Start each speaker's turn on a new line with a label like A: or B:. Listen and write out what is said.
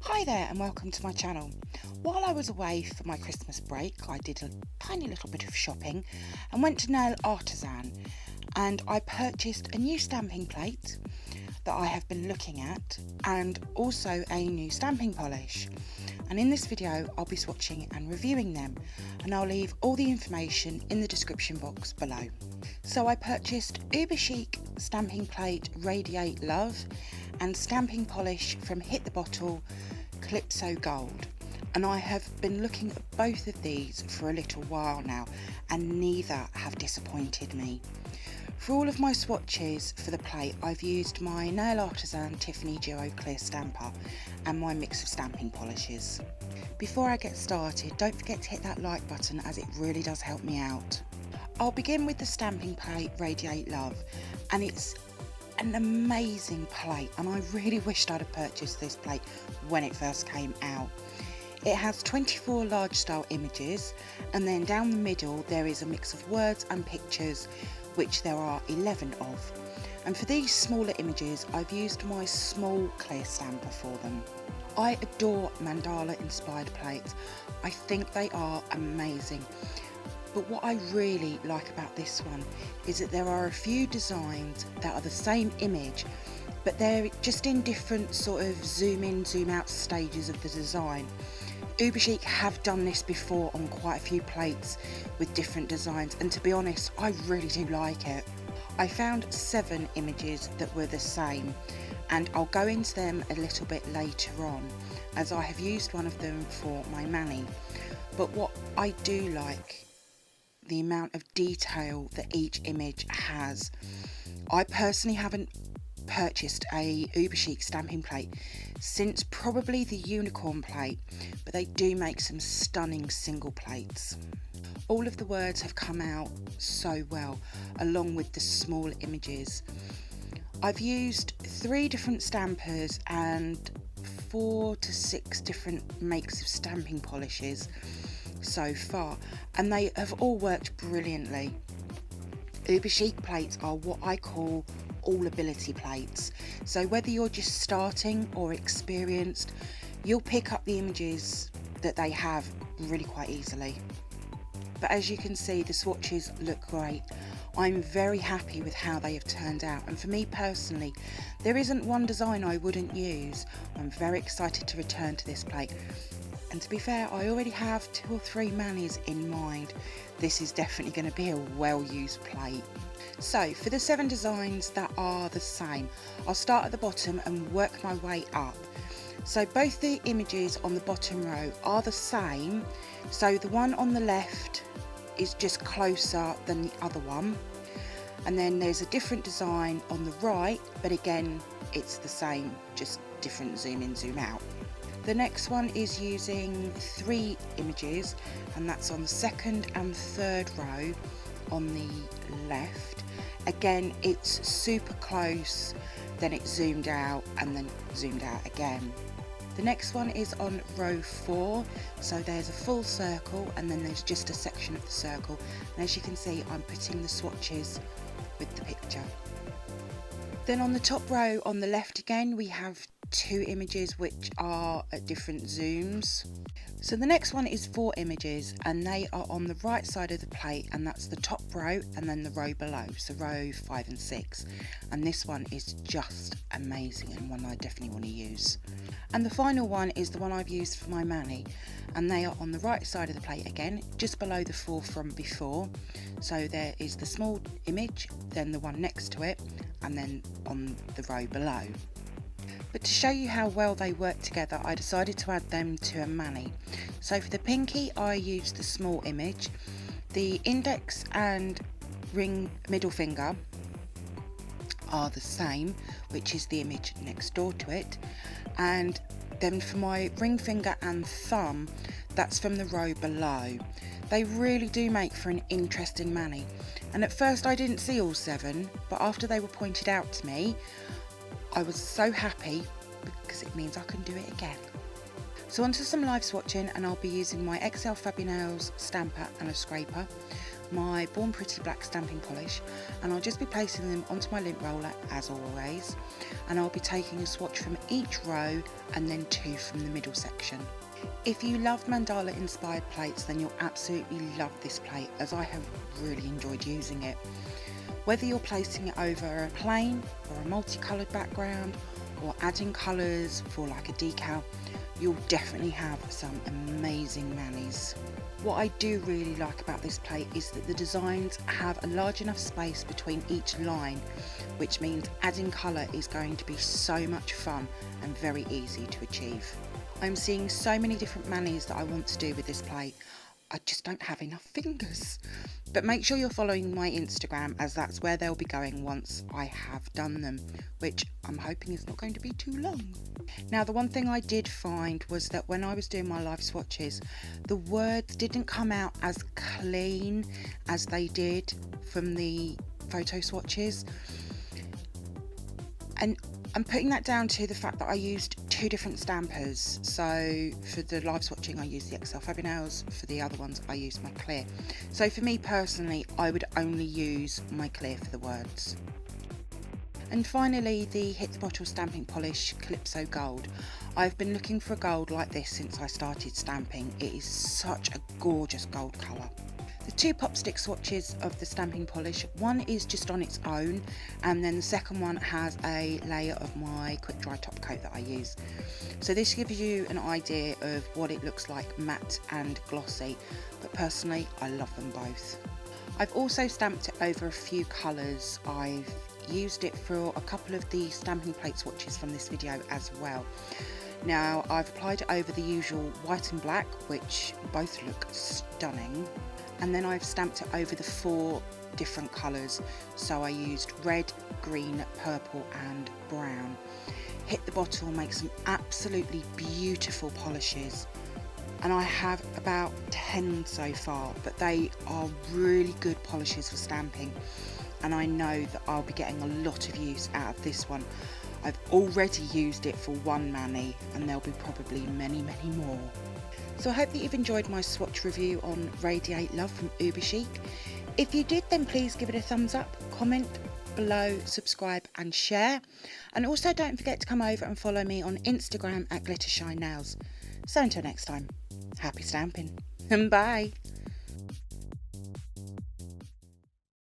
A: Hi there and welcome to my channel. While I was away for my Christmas break, I did a tiny little bit of shopping and went to nail artisan, and I purchased a new stamping plate that I have been looking at and also a new stamping polish. And in this video I'll be swatching and reviewing them, and I'll leave all the information in the description box below. So I purchased Uber Chic stamping plate Radiate Love and stamping polish from Hit the Bottle Calypso Gold, and I have been looking at both of these for a little while now and neither have disappointed me. For all of my swatches for the plate I've used my Nail Artisan Tiffany Duo Clear Stamper and my mix of stamping polishes. Before I get started, don't forget to hit that like button as it really does help me out. I'll begin with the stamping plate Radiate Love, and it's an amazing plate, and I really wished I'd have purchased this plate when it first came out. It has 24 large style images, and then down the middle there is a mix of words and pictures, which there are 11 of. And for these smaller images I've used my small clear stamper for them. I adore mandala inspired plates. I think they are amazing. But what I really like about this one is that there are a few designs that are the same image, but they're just in different sort of zoom in, zoom out stages of the design. Uber Chic have done this before on quite a few plates with different designs, and to be honest, I really do like it. I found 7 images that were the same, and I'll go into them a little bit later on, as I have used one of them for my mani. But what I do like, the amount of detail that each image has. I personally haven't purchased a Uber Chic stamping plate since probably the unicorn plate, but they do make some stunning single plates. All of the words have come out so well, along with the small images. I've used 3 different stampers and 4 to 6 different makes of stamping polishes so far, and they have all worked brilliantly. Uber Chic plates are what I call all ability plates, so whether you're just starting or experienced, you'll pick up the images that they have really quite easily. But as you can see, the swatches look great. I'm very happy with how they have turned out, and for me personally, there isn't one design I wouldn't use. I'm very excited to return to this plate. And to be fair, I already have 2 or 3 manis in mind. This is definitely going to be a well-used plate. So for the 7 designs that are the same, I'll start at the bottom and work my way up. So both the images on the bottom row are the same. So the one on the left is just closer than the other one. And then there's a different design on the right, but again, it's the same, just different zoom in, zoom out. The next one is using 3 images, and that's on the 2nd and 3rd row on the left. Again, it's super close, then it's zoomed out and then zoomed out again. The next one is on row 4, so there's a full circle and then there's just a section of the circle, and as you can see I'm putting the swatches with the picture. Then on the top row on the left again we have 2 images which are at different zooms. So the next one is 4 images, and they are on the right side of the plate, and that's the top row and then the row below, so row 5 and 6. And this one is just amazing and one I definitely want to use. And the final one is the one I've used for my mani, and they are on the right side of the plate again, just below the 4 from before. So there is the small image, then the one next to it, and then on the row below. But to show you how well they work together, I decided to add them to a mani. So for the pinky I used the small image. The index and ring middle finger are the same, which is the image next door to it. And then for my ring finger and thumb, that's from the row below. They really do make for an interesting mani. And at first I didn't see all 7, but after they were pointed out to me, I was so happy because it means I can do it again. So onto some live swatching, and I'll be using my XL Fabinails stamper and a scraper. my Born Pretty black stamping polish, and I'll just be placing them onto my lint roller as always, and I'll be taking a swatch from each row and then 2 from the middle section. If you love mandala inspired plates, then you'll absolutely love this plate, as I have really enjoyed using it. Whether you're placing it over a plain or a multicoloured background, or adding colours for like a decal, you'll definitely have some amazing manis. What I do really like about this plate is that the designs have a large enough space between each line, which means adding colour is going to be so much fun and very easy to achieve. I'm seeing so many different manis that I want to do with this plate. I just don't have enough fingers. But make sure you're following my Instagram, as that's where they'll be going once I have done them, which I'm hoping is not going to be too long. Now, the one thing I did find was that when I was doing my live swatches, the words didn't come out as clean as they did from the photo swatches. And I'm putting that down to the fact that I used 2 different stampers. So for the live swatching I used the XL Fabric Nails, for the other ones I used my clear. So for me personally, I would only use my clear for the words. And finally, the Hit the Bottle stamping polish Calypso Gold. I've been looking for a gold like this since I started stamping. It is such a gorgeous gold colour. The 2 pop stick swatches of the stamping polish, one is just on its own, and then the second one has a layer of my quick dry top coat that I use. So this gives you an idea of what it looks like matte and glossy, but personally I love them both. I've also stamped it over a few colours. I've used it for a couple of the stamping plate swatches from this video as well. Now, I've applied it over the usual white and black, which both look stunning. And then I've stamped it over the 4 different colours. So I used red, green, purple and brown. Hit the Bottle makes some absolutely beautiful polishes. And I have about 10 so far, but they are really good polishes for stamping. And I know that I'll be getting a lot of use out of this one. I've already used it for one mani, and there'll be probably many more. So I hope that you've enjoyed my swatch review on Radiate Love from Uber Chic. If you did, then please give it a thumbs up, comment below, subscribe and share. And also don't forget to come over and follow me on Instagram at glittershinenails. So until next time, happy stamping and bye.